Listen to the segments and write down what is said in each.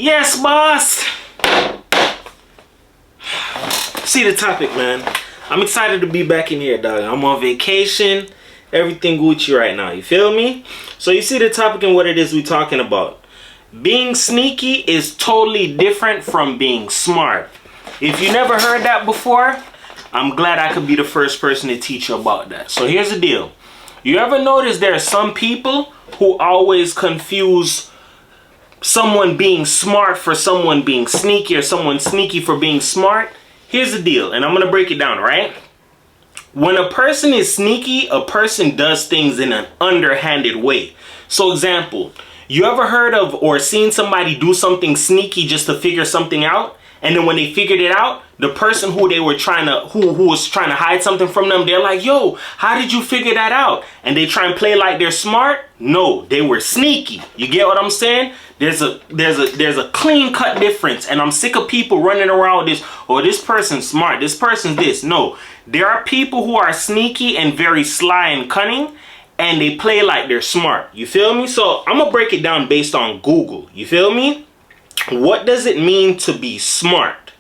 Yes, boss. See the topic, man. I'm excited to be back in here, dog. I'm on vacation. Everything Gucci right now. You feel me? So you see the topic and what it is we talking about. Being sneaky is totally different from being smart. If you never heard that before, I'm glad I could be the first person to teach you about that. So here's the deal. You ever notice there are some people who always confuse someone being smart for someone being sneaky, or someone sneaky for being smart? Here's the deal, and I'm gonna break it down, right? When a person is sneaky, a person does things in an underhanded way. So example, you ever heard of or seen somebody do something sneaky just to figure something out? And then when they figured it out, the person who they were trying to, who was trying to hide something from them, they're like, yo, how did you figure that out? And they try and play like they're smart. No, they were sneaky. You get what I'm saying? There's a clean cut difference. And I'm sick of people running around with this, oh, this person's smart, this person's this. No, there are people who are sneaky and very sly and cunning, and they play like they're smart. You feel me? So I'm gonna break it down based on Google. You feel me? What does it mean to be smart?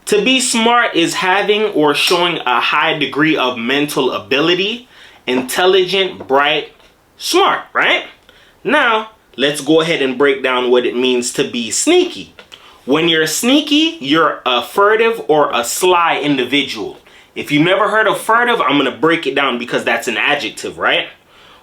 To be smart is having or showing a high degree of mental ability, intelligent, bright, smart, right? Now, let's go ahead and break down what it means to be sneaky. When you're sneaky, you're a furtive or a sly individual. If you've never heard of furtive, I'm going to break it down because that's an adjective, right?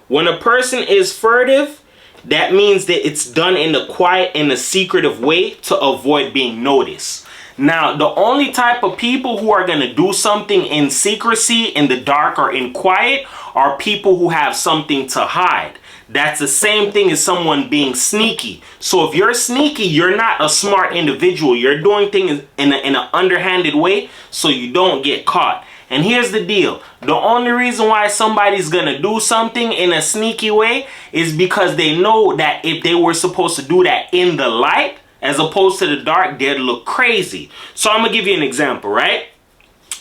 When a person is furtive, that means that it's done in a quiet and a secretive way to avoid being noticed. Now, the only type of people who are going to do something in secrecy, in the dark, or in quiet are people who have something to hide. That's the same thing as someone being sneaky. So if you're sneaky, you're not a smart individual. You're doing things in an underhanded way so you don't get caught. And here's the deal. The only reason why somebody's going to do something in a sneaky way is because they know that if they were supposed to do that in the light as opposed to the dark, they'd look crazy. So I'm going to give you an example, right?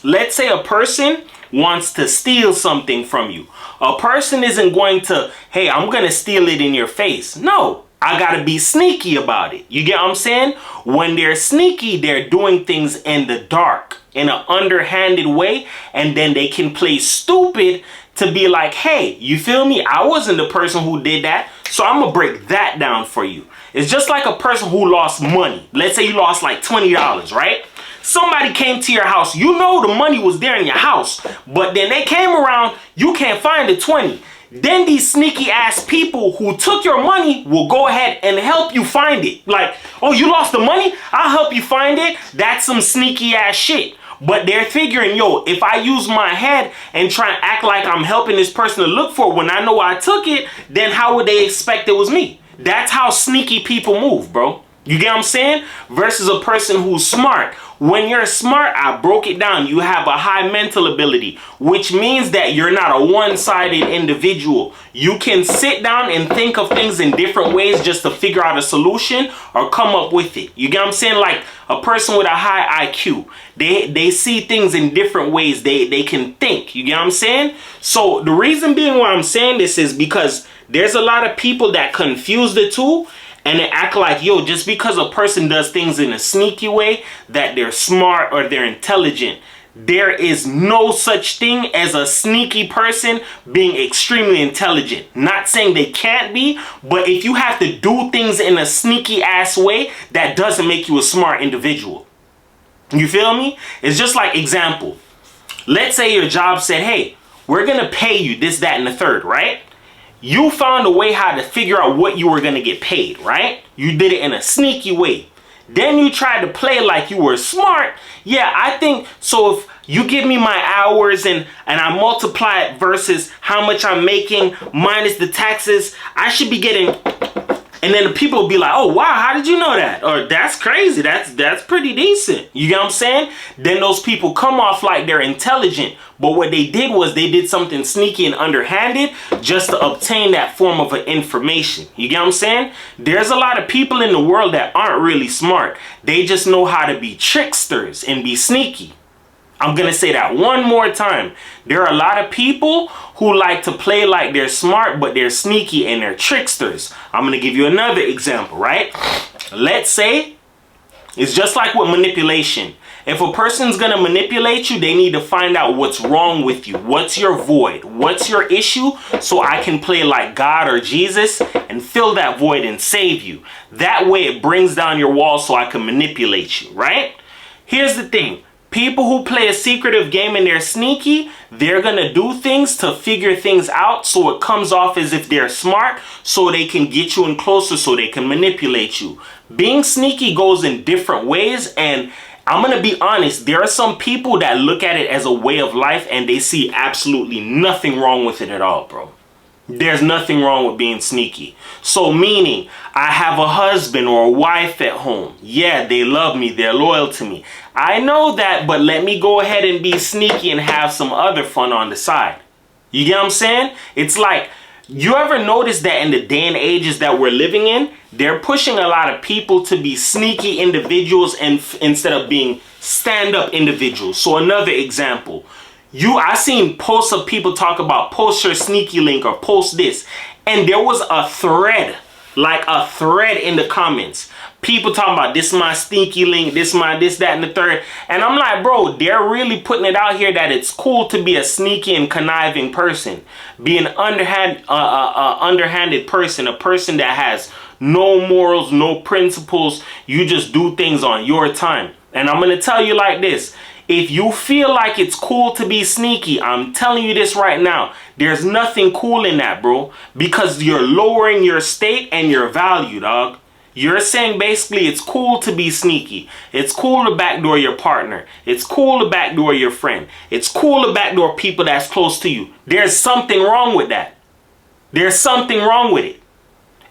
Let's say a person wants to steal something from you. A person isn't going to, hey, I'm going to steal it in your face. No, I got to be sneaky about it. You get what I'm saying? When they're sneaky, they're doing things in the dark, in an underhanded way, and then they can play stupid to be like, hey, you feel me? I wasn't the person who did that, so I'm going to break that down for you. It's just like a person who lost money. Let's say you lost like $20, right? Somebody came to your house. You know the money was there in your house, but then they came around, you can't find the 20. Then these sneaky ass people who took your money will go ahead and help you find it. Like, oh, you lost the money? I'll help you find it. That's some sneaky ass shit. But they're figuring, yo, if I use my head and try and act like I'm helping this person to look for it when I know I took it, then how would they expect it was me? That's how sneaky people move, bro. You get what I'm saying? Versus a person who's smart. When you're smart, I broke it down. You have a high mental ability, which means that you're not a one-sided individual. You can sit down and think of things in different ways just to figure out a solution or come up with it. You get what I'm saying? Like a person with a high IQ, they see things in different ways. They can think. You get what I'm saying? So the reason being why I'm saying this is because there's a lot of people that confuse the two. And they act like, yo, just because a person does things in a sneaky way, that they're smart or they're intelligent. There is no such thing as a sneaky person being extremely intelligent. Not saying they can't be, but if you have to do things in a sneaky ass way, that doesn't make you a smart individual. You feel me? It's just like example. Let's say your job said, hey, we're going to pay you this, that, and the third, right? You found a way how to figure out what you were going to get paid, right? You did it in a sneaky way. Then you tried to play like you were smart. Yeah, I think, so if you give me my hours and I multiply it versus how much I'm making minus the taxes, I should be getting, and then the people will be like, oh, wow, how did you know that? Or that's crazy. That's pretty decent. You get what I'm saying? Then those people come off like they're intelligent. But what they did was they did something sneaky and underhanded just to obtain that form of information. You get what I'm saying? There's a lot of people in the world that aren't really smart. They just know how to be tricksters and be sneaky. I'm going to say that one more time. There are a lot of people who like to play like they're smart, but they're sneaky and they're tricksters. I'm going to give you another example, right? Let's say it's just like with manipulation. If a person's going to manipulate you, they need to find out what's wrong with you. What's your void? What's your issue? So I can play like God or Jesus and fill that void and save you. That way it brings down your wall so I can manipulate you, right? Here's the thing. People who play a secretive game and they're sneaky, they're going to do things to figure things out so it comes off as if they're smart so they can get you in closer so they can manipulate you. Being sneaky goes in different ways, and I'm going to be honest, there are some people that look at it as a way of life and they see absolutely nothing wrong with it at all, bro. There's nothing wrong with being sneaky. So meaning, I have a husband or a wife at home. Yeah, they love me. They're loyal to me. I know that, but let me go ahead and be sneaky and have some other fun on the side. You get what I'm saying? It's like, you ever notice that in the day and ages that we're living in, they're pushing a lot of people to be sneaky individuals and instead of being stand-up individuals. So another example. I seen posts of people talk about post your sneaky link or post this. And there was a thread, like a thread in the comments. People talking about this is my sneaky link, this, that, and the third. And I'm like, bro, they're really putting it out here that it's cool to be a sneaky and conniving person. Be an underhanded person, a person that has no morals, no principles. You just do things on your time. And I'm going to tell you like this. If you feel like it's cool to be sneaky, I'm telling you this right now, there's nothing cool in that, bro. Because you're lowering your state and your value, dog. You're saying basically it's cool to be sneaky. It's cool to backdoor your partner. It's cool to backdoor your friend. It's cool to backdoor people that's close to you. There's something wrong with that. There's something wrong with it.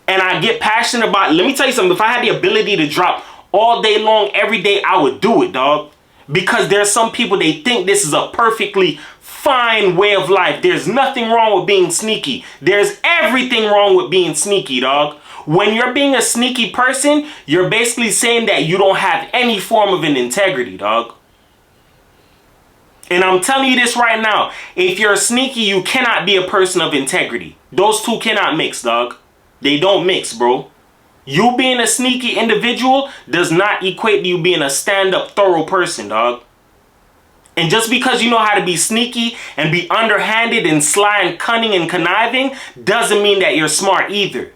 And I get passionate about it. Let me tell you something. If I had the ability to drop all day long, every day, I would do it, dog. Because there's some people, they think this is a perfectly fine way of life. There's nothing wrong with being sneaky. There's everything wrong with being sneaky, dog. When you're being a sneaky person, you're basically saying that you don't have any form of an integrity, dog. And I'm telling you this right now. If you're sneaky, you cannot be a person of integrity. Those two cannot mix, dog. They don't mix, bro. You being a sneaky individual does not equate to you being a stand-up, thorough person, dog. And just because you know how to be sneaky and be underhanded and sly and cunning and conniving doesn't mean that you're smart either.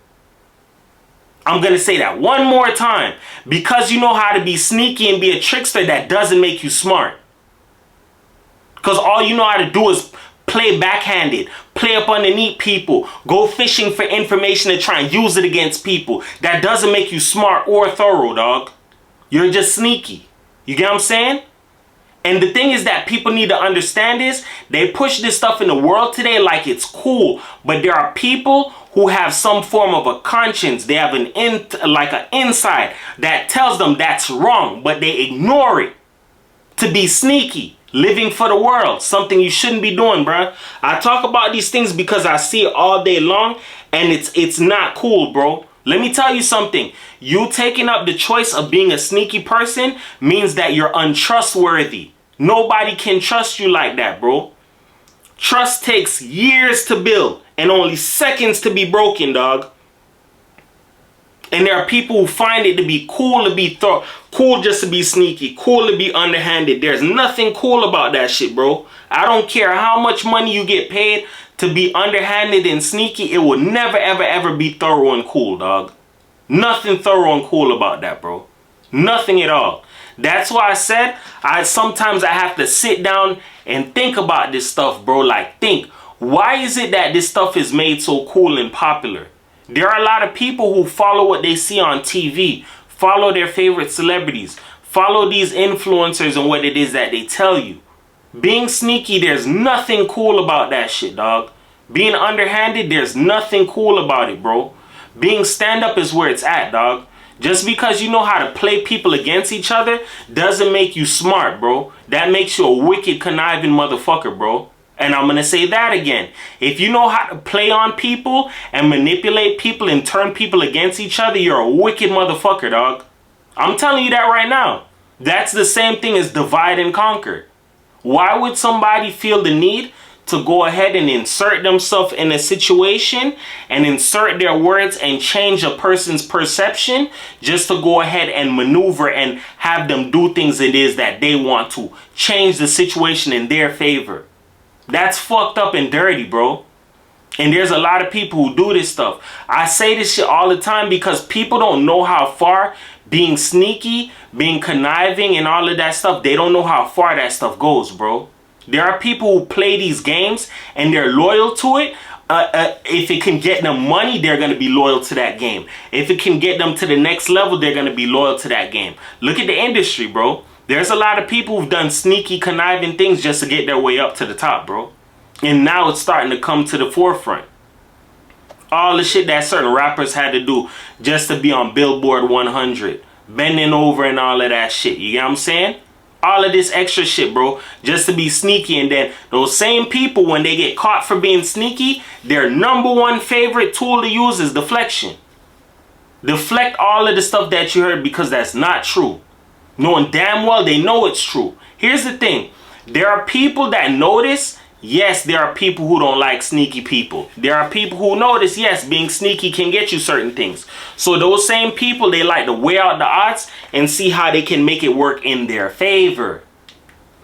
I'm going to say that one more time. Because you know how to be sneaky and be a trickster, that doesn't make you smart. Because all you know how to do is play backhanded, play up underneath people, go fishing for information and try and use it against people. That doesn't make you smart or thorough, dog. You're just sneaky. You get what I'm saying? And the thing is that people need to understand is they push this stuff in the world today like it's cool. But there are people who have some form of a conscience. They have an inside that tells them that's wrong, but they ignore it to be sneaky. Living for the world, something you shouldn't be doing, bruh. I talk about these things because I see it all day long, and it's not cool, bro. Let me tell you something. You taking up the choice of being a sneaky person means that you're untrustworthy. Nobody can trust you like that, bro. Trust takes years to build and only seconds to be broken, dog. And there are people who find it to be cool to be cool just to be sneaky, cool to be underhanded. There's nothing cool about that shit, bro. I don't care how much money you get paid to be underhanded and sneaky. It will never, ever, ever be thorough and cool, dog. Nothing thorough and cool about that, bro. Nothing at all. That's why I said sometimes I have to sit down and think about this stuff, bro. Like, think, why is it that this stuff is made so cool and popular? There are a lot of people who follow what they see on TV, follow their favorite celebrities, follow these influencers and what it is that they tell you. Being sneaky, there's nothing cool about that shit, dog. Being underhanded, there's nothing cool about it, bro. Being stand-up is where it's at, dog. Just because you know how to play people against each other doesn't make you smart, bro. That makes you a wicked, conniving motherfucker, bro. And I'm going to say that again. If you know how to play on people and manipulate people and turn people against each other, you're a wicked motherfucker, dog. I'm telling you that right now. That's the same thing as divide and conquer. Why would somebody feel the need to go ahead and insert themselves in a situation and insert their words and change a person's perception just to go ahead and maneuver and have them do things it is that they want to change the situation in their favor. That's fucked up and dirty, bro. And there's a lot of people who do this stuff. I say this shit all the time because people don't know how far being sneaky, being conniving and all of that stuff, they don't know how far that stuff goes, bro. There are people who play these games and they're loyal to it. If it can get them money, they're going to be loyal to that game. If it can get them to the next level, they're going to be loyal to that game. Look at the industry, bro. There's a lot of people who've done sneaky, conniving things just to get their way up to the top, bro. And now it's starting to come to the forefront. All the shit that certain rappers had to do just to be on Billboard 100. Bending over and all of that shit. You get what I'm saying? All of this extra shit, bro, just to be sneaky. And then those same people, when they get caught for being sneaky, their number one favorite tool to use is deflection. Deflect all of the stuff that you heard because that's not true. Knowing damn well they know it's true. Here's the thing. There are people that notice. Yes, there are people who don't like sneaky people. There are people who notice, yes, being sneaky can get you certain things. So those same people, they like to weigh out the odds and see how they can make it work in their favor.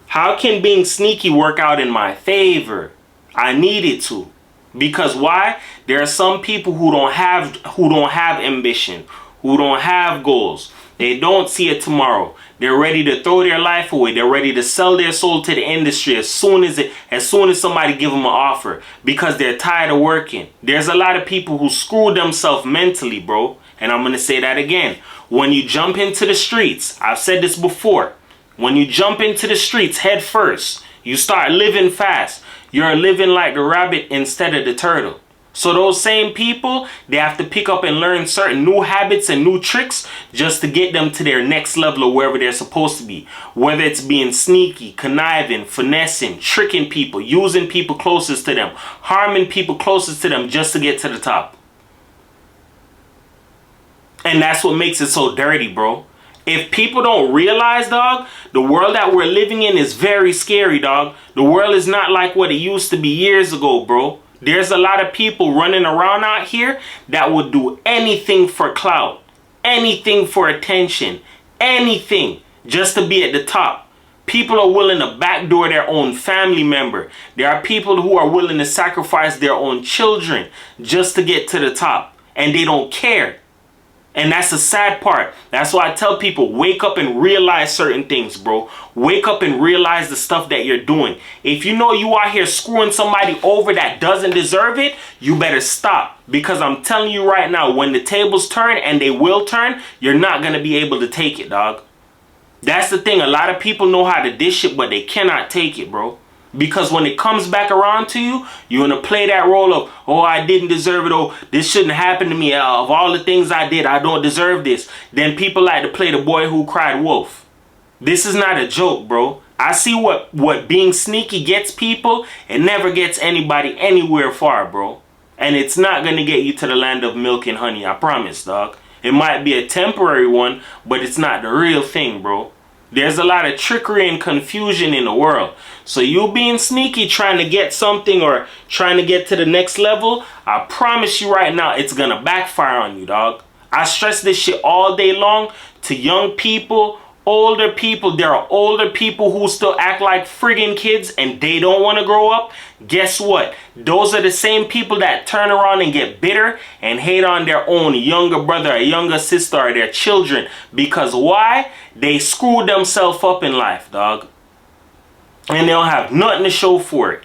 How can being sneaky work out in my favor? I need it to. Because why? There are some people who don't have ambition, who don't have goals. They don't see it tomorrow. They're ready to throw their life away. They're ready to sell their soul to the industry as soon as somebody give them an offer because they're tired of working. There's a lot of people who screw themselves mentally, bro. And I'm going to say that again. When you jump into the streets, I've said this before. When you jump into the streets head first, you start living fast. You're living like the rabbit instead of the turtle. So those same people, they have to pick up and learn certain new habits and new tricks just to get them to their next level of wherever they're supposed to be. Whether it's being sneaky, conniving, finessing, tricking people, using people closest to them, harming people closest to them just to get to the top. And that's what makes it so dirty, bro. If people don't realize, dog, the world that we're living in is very scary, dog. The world is not like what it used to be years ago, bro. There's a lot of people running around out here that would do anything for clout, anything for attention, anything just to be at the top. People are willing to backdoor their own family member. There are people who are willing to sacrifice their own children just to get to the top, and they don't care. And that's the sad part. That's why I tell people, wake up and realize certain things, bro. Wake up and realize the stuff that you're doing. If you know you out here screwing somebody over that doesn't deserve it, you better stop. Because I'm telling you right now, when the tables turn, and they will turn, you're not going to be able to take it, dog. That's the thing. A lot of people know how to dish it, but they cannot take it, bro. Because when it comes back around to you, you're going to play that role of, oh, I didn't deserve it. Oh, this shouldn't happen to me. Of all the things I did, I don't deserve this. Then people like to play the boy who cried wolf. This is not a joke, bro. I see what being sneaky gets people. It never gets anybody anywhere far, bro. And it's not going to get you to the land of milk and honey. I promise, dog. It might be a temporary one, but it's not the real thing, bro. There's a lot of trickery and confusion in the world. So you being sneaky trying to get something or trying to get to the next level, I promise you right now, it's going to backfire on you, dog. I stress this shit all day long to young people, older people. There are older people who still act like friggin' kids and they don't want to grow up. Guess what? Those are the same people that turn around and get bitter and hate on their own younger brother or younger sister or their children. Because why? They screwed themselves up in life, dog. And they don't have nothing to show for it.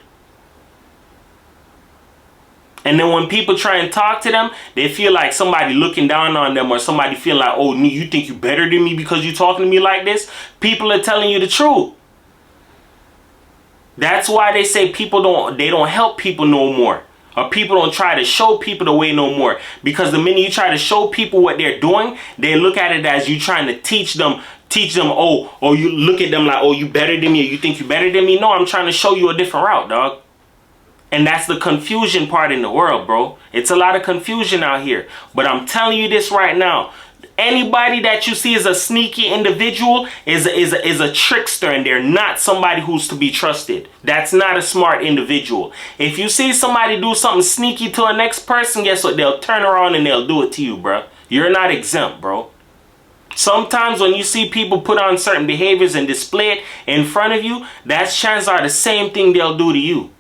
And then when people try and talk to them, they feel like somebody looking down on them or somebody feeling like, oh, you think you better than me because you talking to me like this? People are telling you the truth. That's why they say people don't help people no more. Or people don't try to show people the way no more. Because the minute you try to show people what they're doing, they look at it as you trying to teach them, oh, you look at them like, oh, you better than me, or you think you better than me. No, I'm trying to show you a different route, dog. And that's the confusion part in the world, bro. It's a lot of confusion out here. But I'm telling you this right now. Anybody that you see as a sneaky individual is a trickster, and they're not somebody who's to be trusted. That's not a smart individual. If you see somebody do something sneaky to a next person, guess what? They'll turn around and they'll do it to you, bro. You're not exempt, bro. Sometimes when you see people put on certain behaviors and display it in front of you, that's chances are the same thing they'll do to you.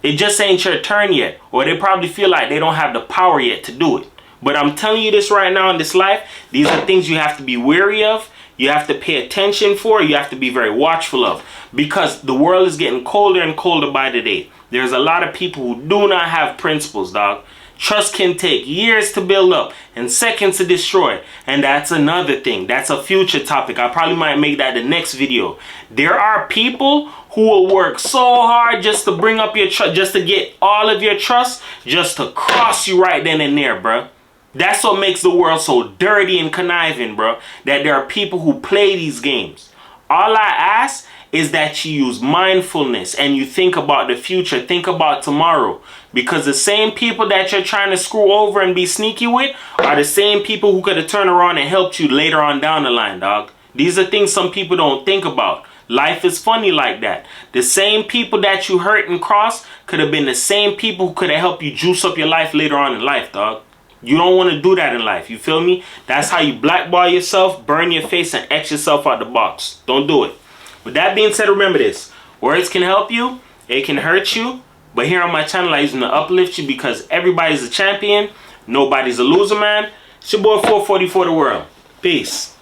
It just ain't your turn yet, or they probably feel like they don't have the power yet to do it. But I'm telling you this right now in this life, these are things you have to be wary of. You have to pay attention for. You have to be very watchful of, because the world is getting colder and colder by the day. There's a lot of people who do not have principles, dog. Trust can take years to build up and seconds to destroy. And that's another thing. That's a future topic. I probably might make that the next video. There are people who will work so hard just to bring up your trust, just to get all of your trust, just to cross you right then and there, bro. That's what makes the world so dirty and conniving, bro. That there are people who play these games. All I ask is that you use mindfulness and you think about the future. Think about tomorrow. Because the same people that you're trying to screw over and be sneaky with are the same people who could have turned around and helped you later on down the line, dog. These are things some people don't think about. Life is funny like that. The same people that you hurt and cross could have been the same people who could have helped you juice up your life later on in life, dog. You don't want to do that in life. You feel me? That's how you blackball yourself, burn your face, and X yourself out the box. Don't do it. With that being said, remember this. Words can help you. It can hurt you. But here on my channel, I use them to uplift you, because everybody's a champion. Nobody's a loser, man. It's your boy 444 The World. Peace.